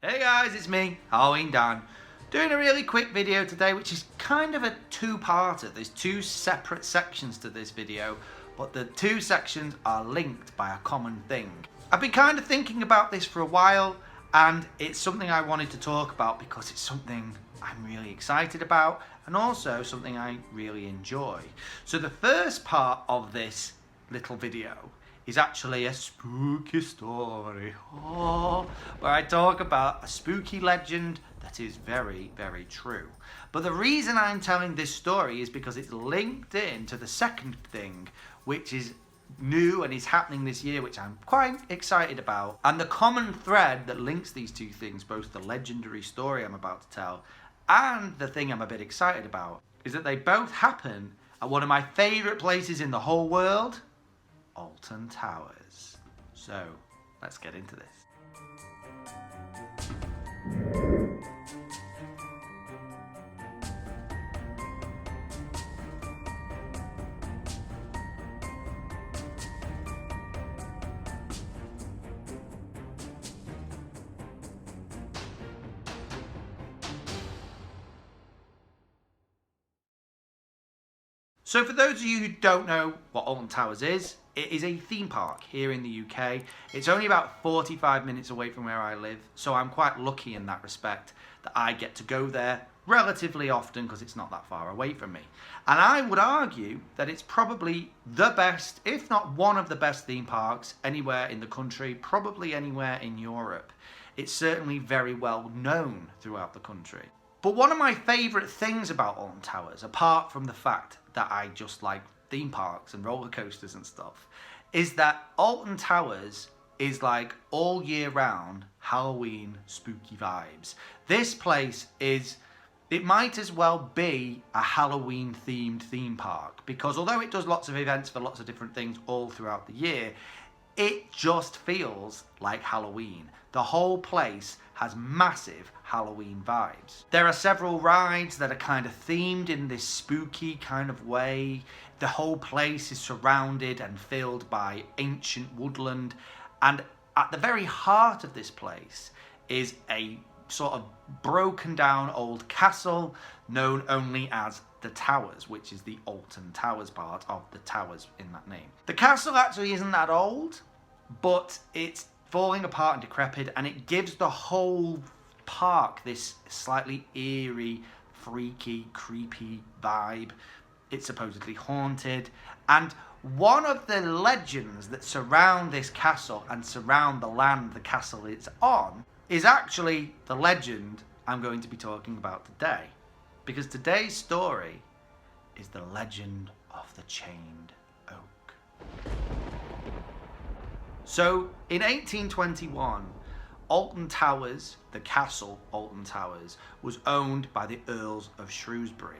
Hey guys, it's me, Halloween Dan, doing a really quick video today, which is kind of a two-parter. There's two separate sections to this video, but the two sections are linked by a common thing. I've been kind of thinking about this for a while, and it's something I wanted to talk about because it's something I'm really excited about, and also something I really enjoy. So the first part of this little video is actually a spooky story, where I talk about a spooky legend that is very, very true. But the reason I'm telling this story is because it's linked in to the second thing, which is new and is happening this year, which I'm quite excited about. And the common thread that links these two things, both the legendary story I'm about to tell and the thing I'm a bit excited about, is that they both happen at one of my favourite places in the whole world, Alton Towers. So let's get into this. So for those of you who don't know what Alton Towers is, it is a theme park here in the UK. It's only about 45 minutes away from where I live, so I'm quite lucky in that respect that I get to go there relatively often because it's not that far away from me. And I would argue that it's probably the best, if not one of the best theme parks anywhere in the country, probably anywhere in Europe. It's certainly very well known throughout the country. But one of my favourite things about Alton Towers, apart from the fact that I just like theme parks and roller coasters and stuff, is that Alton Towers is like all year round Halloween spooky vibes. This place is, it might as well be a Halloween themed theme park, because although it does lots of events for lots of different things all throughout the year, it just feels like Halloween. The whole place has massive Halloween vibes. There are several rides that are kind of themed in this spooky kind of way. The whole place is surrounded and filled by ancient woodland, and at the very heart of this place is a sort of broken down old castle known only as the Towers, which is the Alton Towers part of the Towers in that name. The castle actually isn't that old, but it's falling apart and decrepit, and it gives the whole park this slightly eerie, freaky, creepy vibe. It's supposedly haunted, and one of the legends that surround this castle and surround the land the castle is on is actually the legend I'm going to be talking about today. Because today's story is the legend of the chained oak. So in 1821, Alton Towers, the castle Alton Towers, was owned by the Earls of Shrewsbury,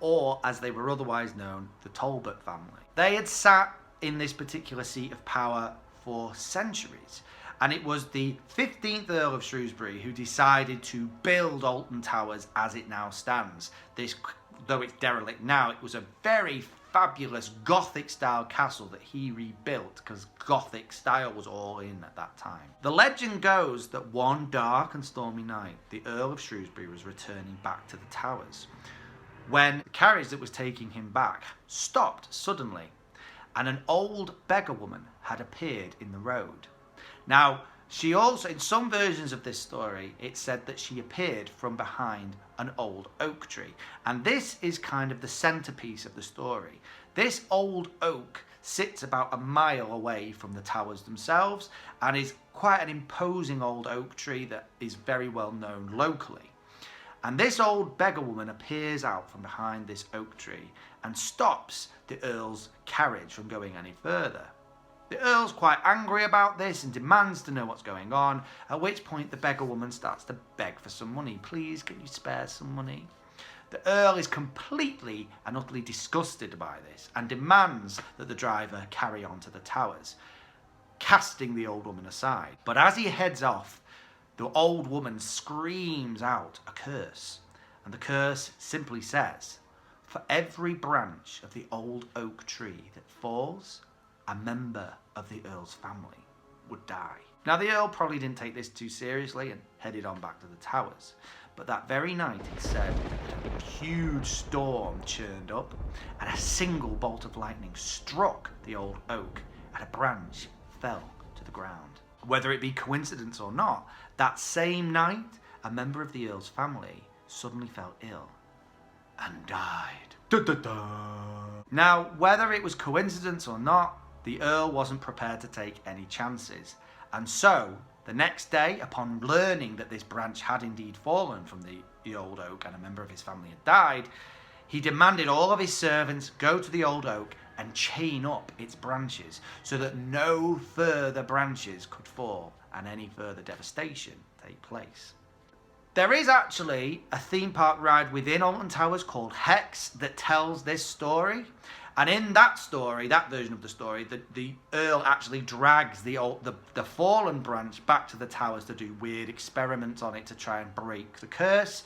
or as they were otherwise known, the Talbot family. They had sat in this particular seat of power for centuries, and it was the 15th Earl of Shrewsbury who decided to build Alton Towers as it now stands. This, though it's derelict now, it was a very fabulous Gothic style castle that he rebuilt because Gothic style was all in at that time. The legend goes that one dark and stormy night, the Earl of Shrewsbury was returning back to the Towers when the carriage that was taking him back stopped suddenly, and an old beggar woman had appeared in the road. Now, she also, in some versions of this story, it said that she appeared from behind an old oak tree. And this is kind of the centerpiece of the story. This old oak sits about a mile away from the towers themselves and is quite an imposing old oak tree that is very well known locally. And this old beggar woman appears out from behind this oak tree and stops the Earl's carriage from going any further. The Earl's quite angry about this and demands to know what's going on, at which point the beggar woman starts to beg for some money. Please, can you spare some money? The Earl is completely and utterly disgusted by this and demands that the driver carry on to the Towers, casting the old woman aside. But as he heads off, the old woman screams out a curse, and the curse simply says, "For every branch of the old oak tree that falls, a member of the Earl's family would die." Now the Earl probably didn't take this too seriously and headed on back to the towers. But that very night, it said, a huge storm churned up and a single bolt of lightning struck the old oak and a branch fell to the ground. Whether it be coincidence or not, that same night, a member of the Earl's family suddenly fell ill and died. Da, da, da. Now, whether it was coincidence or not, the Earl wasn't prepared to take any chances. And so, the next day, upon learning that this branch had indeed fallen from the old oak and a member of his family had died, he demanded all of his servants go to the old oak and chain up its branches so that no further branches could fall and any further devastation take place. There is actually a theme park ride within Alton Towers called Hex that tells this story. And in that story, that version of the story, the Earl actually drags the fallen branch back to the towers to do weird experiments on it to try and break the curse.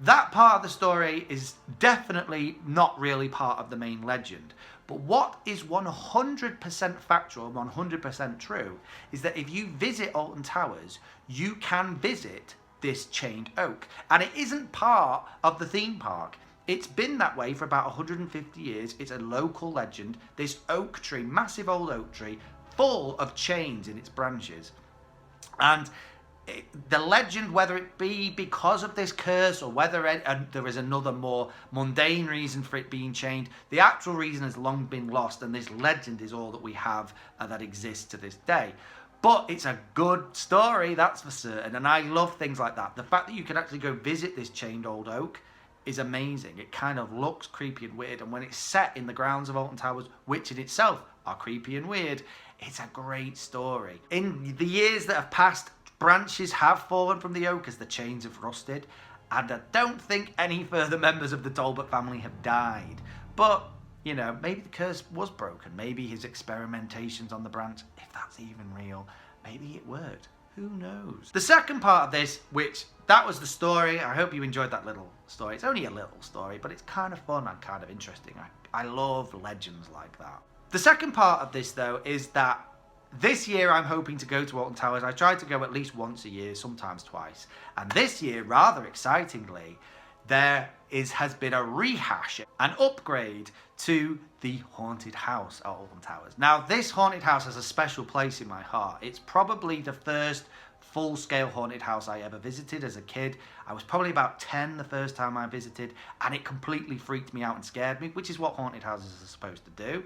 That part of the story is definitely not really part of the main legend. But what is 100% factual, 100% true, is that if you visit Alton Towers, you can visit this chained oak. And it isn't part of the theme park. It's been that way for about 150 years. It's a local legend. This oak tree, massive old oak tree, full of chains in its branches. And the legend, whether it be because of this curse or whether there is another more mundane reason for it being chained, the actual reason has long been lost, and this legend is all that we have that exists to this day. But it's a good story, that's for certain, and I love things like that. The fact that you can actually go visit this chained old oak is amazing. It kind of looks creepy and weird, and when it's set in the grounds of Alton Towers, which in itself are creepy and weird, it's a great story. In the years that have passed, branches have fallen from the oak as the chains have rusted, and I don't think any further members of the Talbot family have died. But, you know, maybe the curse was broken. Maybe his experimentations on the branch, if that's even real, maybe it worked. Who knows? The second part of this, that was the story. I hope you enjoyed that little story. It's only a little story, but it's kind of fun and kind of interesting. I love legends like that. The second part of this, though, is that this year I'm hoping to go to Alton Towers. I try to go at least once a year, sometimes twice. And this year, rather excitingly, has been a rehash, an upgrade to the haunted house at Alton Towers. Now, this haunted house has a special place in my heart. It's probably the first full-scale haunted house I ever visited as a kid. I was probably about 10 the first time I visited, and it completely freaked me out and scared me, which is what haunted houses are supposed to do.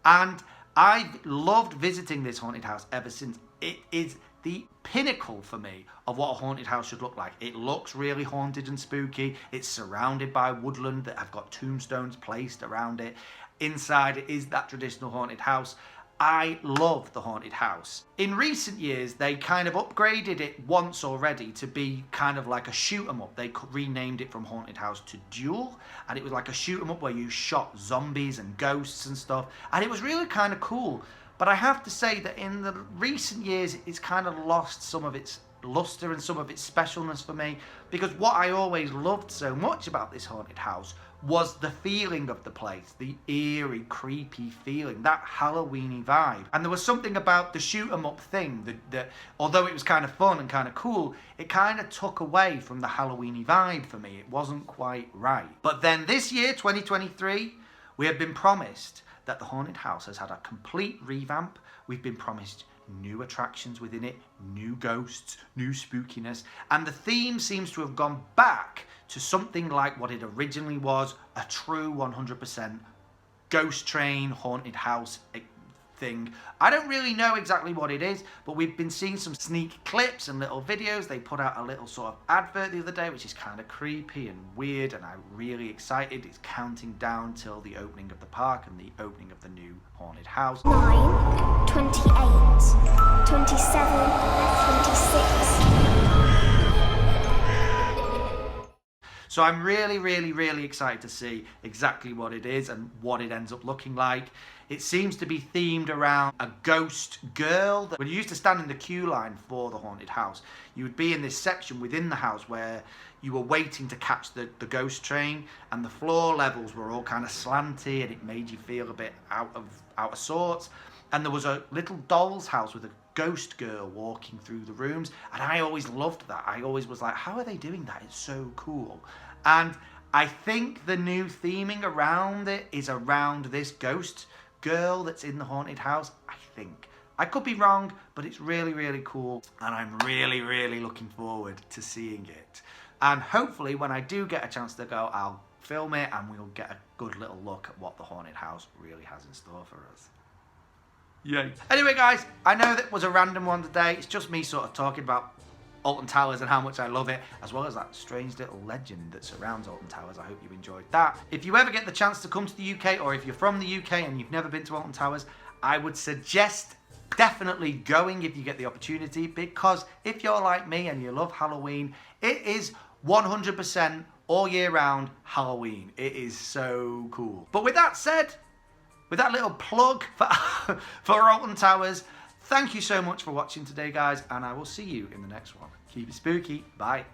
And I've loved visiting this haunted house ever since. It is the pinnacle for me of what a haunted house should look like. It looks really haunted and spooky. It's surrounded by woodland that have got tombstones placed around it. Inside it is that traditional haunted house. I love the haunted house. In recent years, they kind of upgraded it once already to be kind of like a shoot 'em up. They renamed it from haunted house to Duel, and it was like a shoot 'em up where you shot zombies and ghosts and stuff, and it was really kind of cool. But I have to say that in the recent years, it's kind of lost some of its luster and some of its specialness for me, because what I always loved so much about this haunted house was the feeling of the place, the eerie, creepy feeling, that Halloween-y vibe. And there was something about the shoot 'em up thing that although it was kind of fun and kind of cool, it kind of took away from the Halloween-y vibe for me. It wasn't quite right. But then this year, 2023, we have been promised that the haunted house has had a complete revamp. We've been promised new attractions within it, new ghosts, new spookiness, and the theme seems to have gone back to something like what it originally was, a true 100% ghost train haunted house thing. I don't really know exactly what it is, but we've been seeing some sneak clips and little videos. They put out a little sort of advert the other day, which is kind of creepy and weird, and I'm really excited. It's counting down till the opening of the park and the opening of the new haunted house. 9, 28, 27, 26. So I'm really, really, really excited to see exactly what it is and what it ends up looking like. It seems to be themed around a ghost girl. When you used to stand in the queue line for the haunted house, you would be in this section within the house where you were waiting to catch the ghost train, and the floor levels were all kind of slanty, and it made you feel a bit out of sorts. And there was a little doll's house with a ghost girl walking through the rooms, and I always loved that. I always was like, how are they doing that? It's so cool. And I think the new theming around it is around this ghost girl that's in the haunted house, I think. I could be wrong, but it's really, really cool, and I'm really, really looking forward to seeing it. And hopefully when I do get a chance to go, I'll film it and we'll get a good little look at what the haunted house really has in store for us. Yay. Anyway guys, I know that was a random one today. It's just me sort of talking about Alton Towers and how much I love it, as well as that strange little legend that surrounds Alton Towers. I hope you enjoyed that. If you ever get the chance to come to the UK, or if you're from the UK and you've never been to Alton Towers, I would suggest definitely going if you get the opportunity, because if you're like me and you love Halloween, it is 100% all year round Halloween. It is so cool. But with that said, with that little plug for Alton Towers, thank you so much for watching today, guys, and I will see you in the next one. Keep it spooky. Bye.